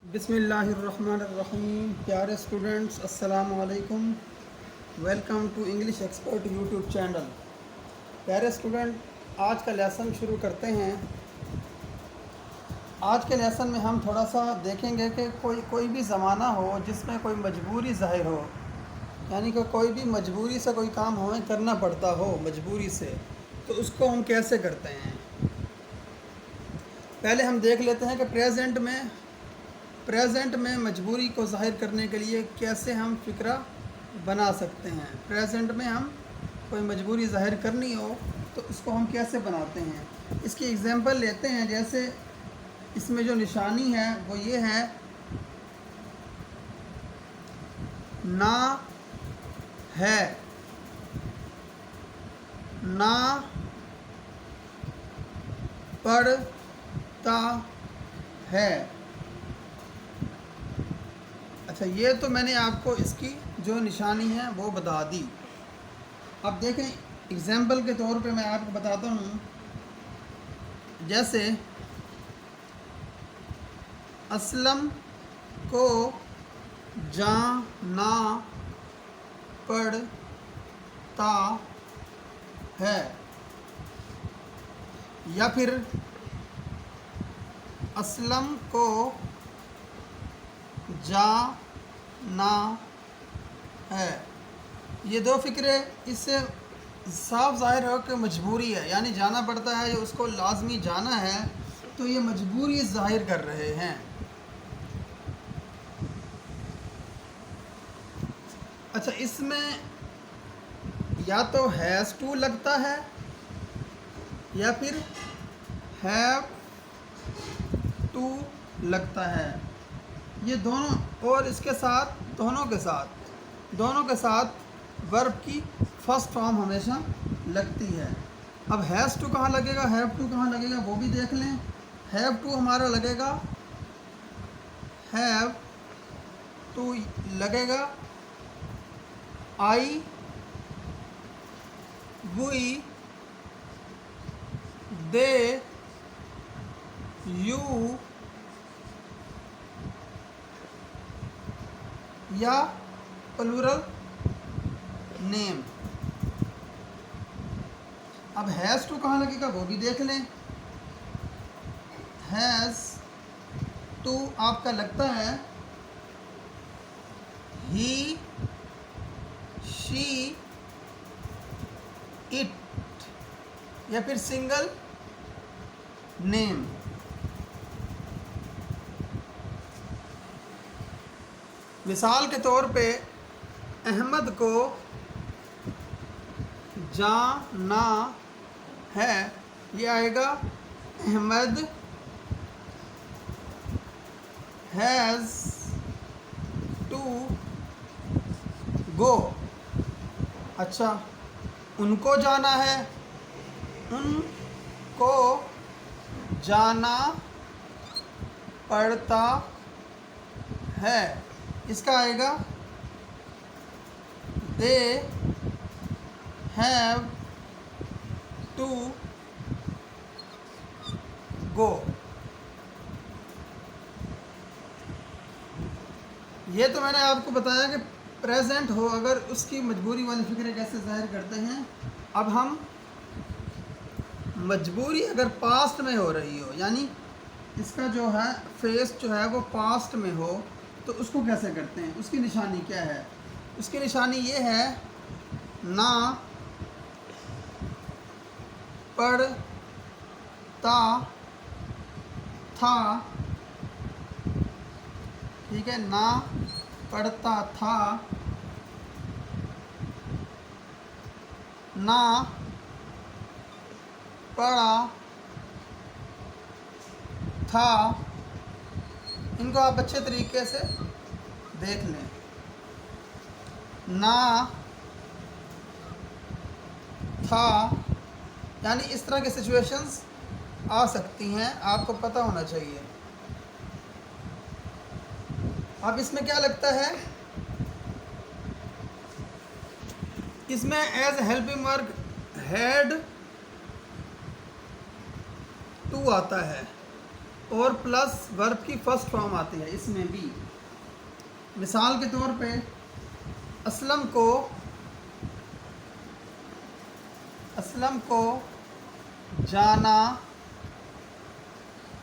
बिस्मिल्लाहिर्रहमानिर्रहीम। प्यारे स्टूडेंट्स, अस्सलाम वालेकुम। Welcome to English expert YouTube channel. प्यारे स्टूडेंट, आज का लेसन शुरू करते हैं। आज के लेसन में हम थोड़ा सा देखेंगे कि कोई भी ज़माना हो जिसमें कोई मजबूरी ज़ाहिर हो, यानी कि कोई भी मजबूरी से कोई काम हमें करना पड़ता हो मजबूरी से, तो उसको हम कैसे करते हैं। पहले हम देख लेते हैं कि प्रेजेंट में मजबूरी को ज़ाहिर करने के लिए कैसे हम फ़िक्रा बना सकते हैं। प्रेजेंट में हम कोई मजबूरी ज़ाहिर करनी हो तो उसको हम कैसे बनाते हैं। इसकी एग्ज़ाम्पल लेते हैं। जैसे इसमें जो निशानी है वो ये है, ना है, ना पढ़ता है। अच्छा, ये तो मैंने आपको इसकी जो निशानी है वो बता दी। अब देखें, एग्ज़ाम्पल के तौर पे मैं आपको बताता हूँ। जैसे असलम को जाना पड़ता है, या फिर असलम को जाना है। ये दो फ़िक्रे इससे साफ ज़ाहिर हो कि मजबूरी है, यानी जाना पड़ता है, या उसको लाजमी जाना है, तो ये मजबूरी ज़ाहिर कर रहे हैं। अच्छा, इसमें या तो हैज़ टू लगता है या फिर हैव टू लगता है। ये दोनों, और इसके साथ दोनों के साथ वर्ब की फर्स्ट फॉर्म हमेशा लगती है। अब हैज़ टू कहाँ लगेगा, हैव टू कहाँ लगेगा, वो भी देख लें। हैव टू हमारा लगेगा, हैव टू लगेगा आई, वी, दे, यू, या प्लूरल नेम। अब हैज़ टू कहाँ लगेगा वो भी देख लें। हैज़ टू आपका लगता है ही, शी, इट, या फिर सिंगल नेम। मिसाल के तौर पे अहमद को जाना है, ये आएगा अहमद हैज़ टू गो। अच्छा, उनको जाना है, उनको जाना पड़ता है, इसका आएगा दे हैव टू गो। ये तो मैंने आपको बताया कि प्रेजेंट हो अगर उसकी मजबूरी वाली फ़िक्र कैसे ज़ाहिर करते हैं। अब हम मजबूरी अगर पास्ट में हो रही हो, यानी इसका जो है फेस जो है वो पास्ट में हो, तो उसको कैसे करते हैं। उसकी निशानी क्या है। उसकी निशानी ये है, ना पढ़ता था, ठीक है, ना पढ़ता था, ना पढ़ा था। इनको आप अच्छे तरीके से देख लें। ना था, यानी इस तरह की सिचुएशंस आ सकती हैं, आपको पता होना चाहिए। अब इसमें क्या लगता है, इसमें as helping verb had to आता है, और प्लस वर्ब की फर्स्ट फॉर्म आती है इसमें भी। मिसाल के तौर पे असलम को जाना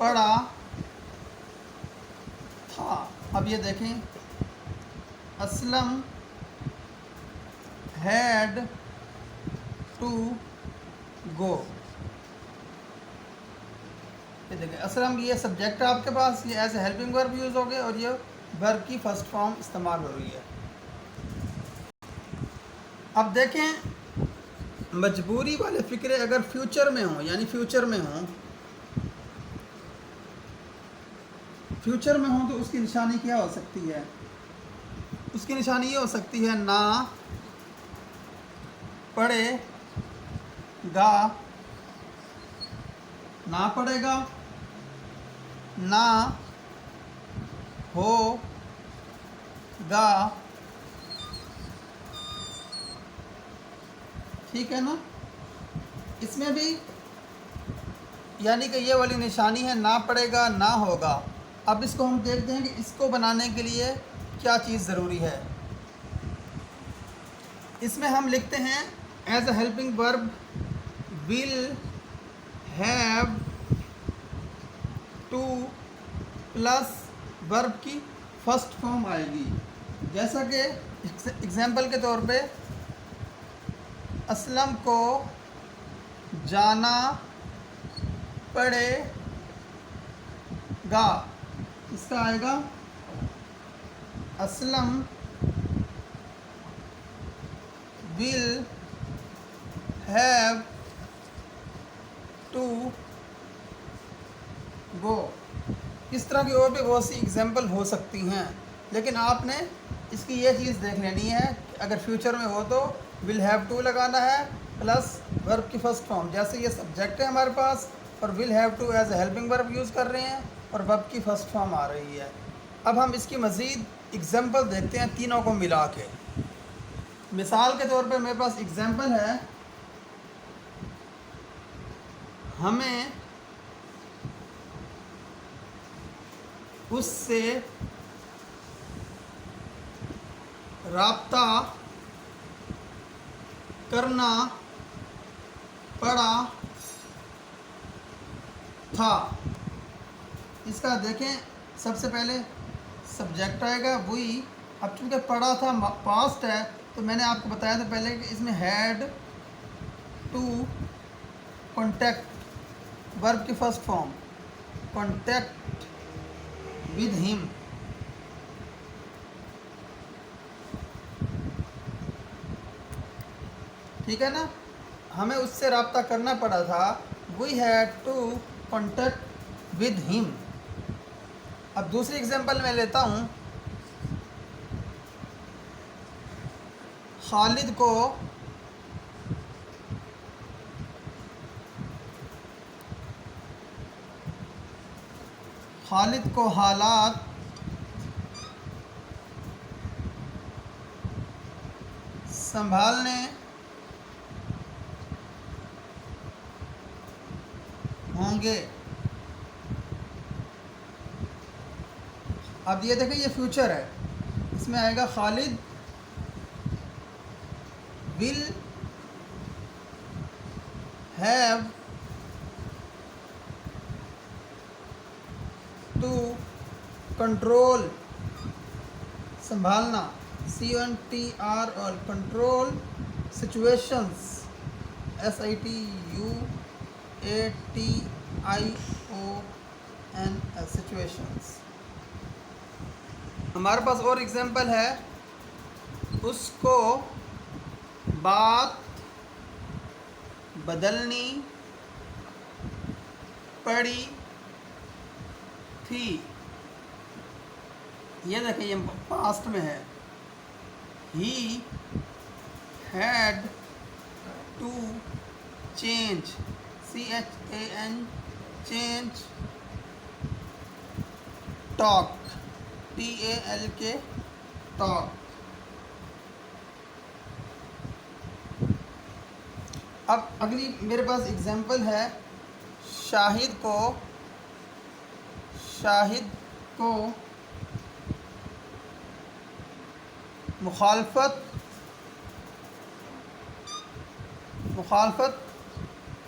पड़ा था। अब ये देखें, असलम हैड टू गो। ये देखें, असलम ये सब्जेक्ट है आपके पास, ये as a helping verb use हो गए और ये वर्ब की फर्स्ट फॉर्म इस्तेमाल हो रही है। अब देखें, मजबूरी वाले फ़िक्रे अगर फ्यूचर में हों, यानी फ्यूचर में हों तो उसकी निशानी क्या हो सकती है? उसकी निशानी ये हो सकती है, ना पड़ेगा, ना पड़ेगा, ना होगा। ठीक है ना? इसमें भी यानी कि ये वाली निशानी है, ना पड़ेगा ना होगा। अब इसको हम देखते हैं कि इसको बनाने के लिए क्या चीज़ ज़रूरी है। इसमें हम लिखते हैं as a helping verb will have to plus verb की फर्स्ट फॉर्म आएगी। जैसा कि एग्जाम्पल के तौर पे असलम को जाना पड़ेगा, इसका आएगा Aslam will have to go. इस तरह की और भी बहुत सी एग्जाम्पल हो सकती हैं, लेकिन आपने इसकी ये चीज़ देख लेनी है कि अगर फ्यूचर में हो तो विल हैव टू लगाना है प्लस वर्ब की फर्स्ट फॉर्म। जैसे ये सब्जेक्ट है हमारे पास और will have to as a helping verb use कर रहे हैं और वर्ब की फर्स्ट फॉर्म आ रही है। अब हम इसकी मज़ीद एग्जाम्पल देखते हैं तीनों को मिला के। मिसाल के तौर पर मेरे पास एग्जाम्पल है, हमें उससे राब्ता करना पड़ा था। इसका देखें, सबसे पहले सब्जेक्ट आएगा वी। अब चूँकि पढ़ा था पास्ट है तो मैंने आपको बताया था पहले कि इसमें हैड टू कॉन्टैक्ट वर्ब की first form, contact with him. ठीक है ना? हमें उससे रब्ता करना पड़ा था, we had to contact with him. अब दूसरी एग्जांपल मैं लेता हूँ, खालिद को हालात संभालने होंगे। अब ये देखें, ये फ्यूचर है, इसमें आएगा Khalid will have to control, संभालना, CONTR और कंट्रोल सिचुएशंस, SITUATIONS सिचुएशंस। हमारे पास और एग्जांपल है, उसको बात बदलनी पड़ी थी। ये देखिए, ये पास्ट में है, he had to change, CHAN change, talk, TALK talk. अब अगली मेरे पास एग्जांपल है, शाहिद को शाहिद को मुखालफत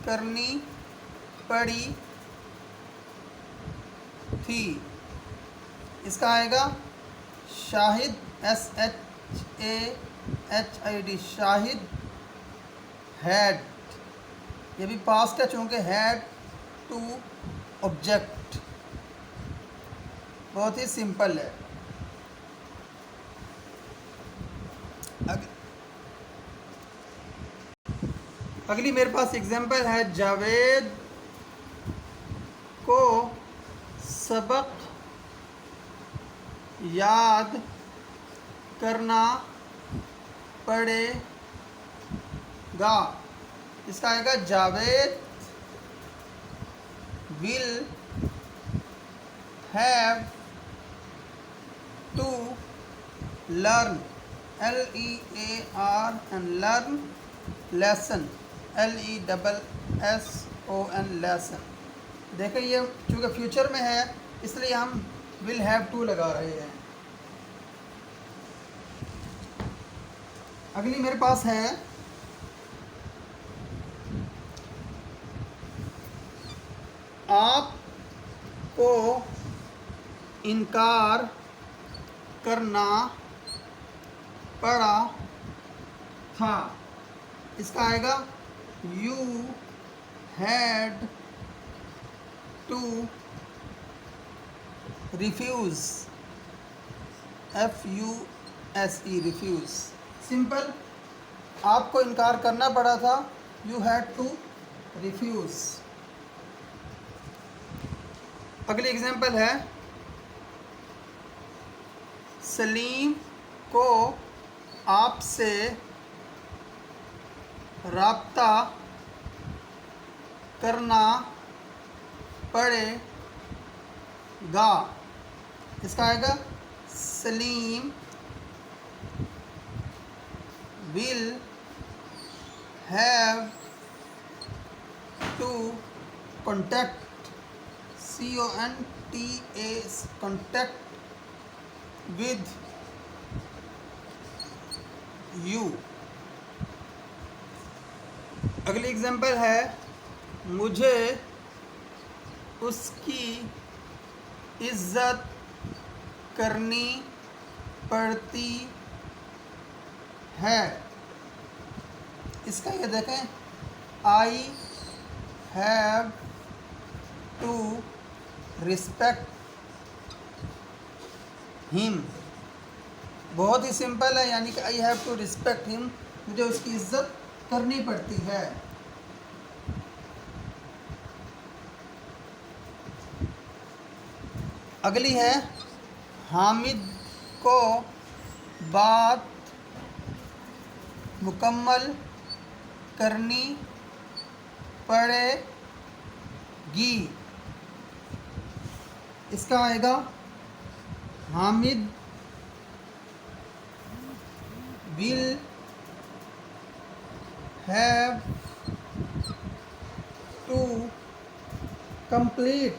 करनी पड़ी थी। इसका आएगा शाहिद, SHAHID, शाहिद हैड, ये भी पास्ट है चूँकि हैड टू ऑब्जेक्ट, बहुत ही सिंपल है। अगली मेरे पास एग्जांपल है, जावेद को सबक याद करना पड़ेगा। इसका आएगा Javed will have to learn, LEARN, learn, lesson, LESSON, lesson. देखें ये चूँकि फ्यूचर में है इसलिए हम विल हैव टू लगा रहे हैं। अगली मेरे पास है, आपको इनकार करना पड़ा था। इसका आएगा you had to refuse, FUSE, refuse. Simple, आपको इनकार करना पड़ा था, यू हैड टू रिफ्यूज़। अगली एग्जांपल है, सलीम को आपसे राब्ता करना पड़ेगा। इसका आएगा Salim will have to contact, CONTACT, contact with you. अगली एग्जांपल है, मुझे उसकी इज्जत करनी पड़ती है। इसका ये देखें, I have to respect him. बहुत ही सिंपल है, यानी कि I have to respect him, मुझे उसकी इज्जत करनी पड़ती है। अगली है, हामिद को बात मुकम्मल करनी पड़ेगी। इसका आएगा Hamid will have to complete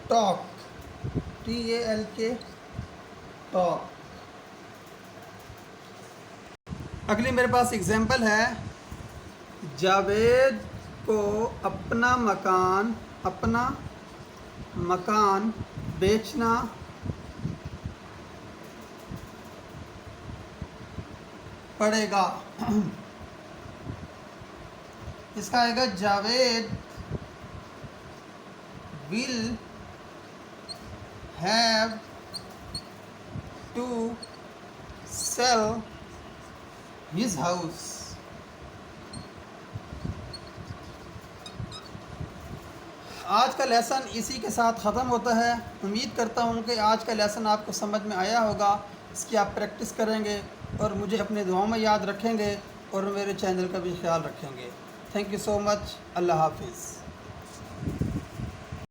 talk, TALK, talk. अगली मेरे पास एग्जांपल है, जावेद को अपना मकान बेचना पड़ेगा। इसका आएगा Javed will have to sell his house. आज का लेसन इसी के साथ ख़त्म होता है। उम्मीद करता हूँ कि आज का लेसन आपको समझ में आया होगा। इसकी आप प्रैक्टिस करेंगे और मुझे अपने दुआओं में याद रखेंगे और मेरे चैनल का भी ख्याल रखेंगे। Thank you so much. अल्लाह हाफिज़।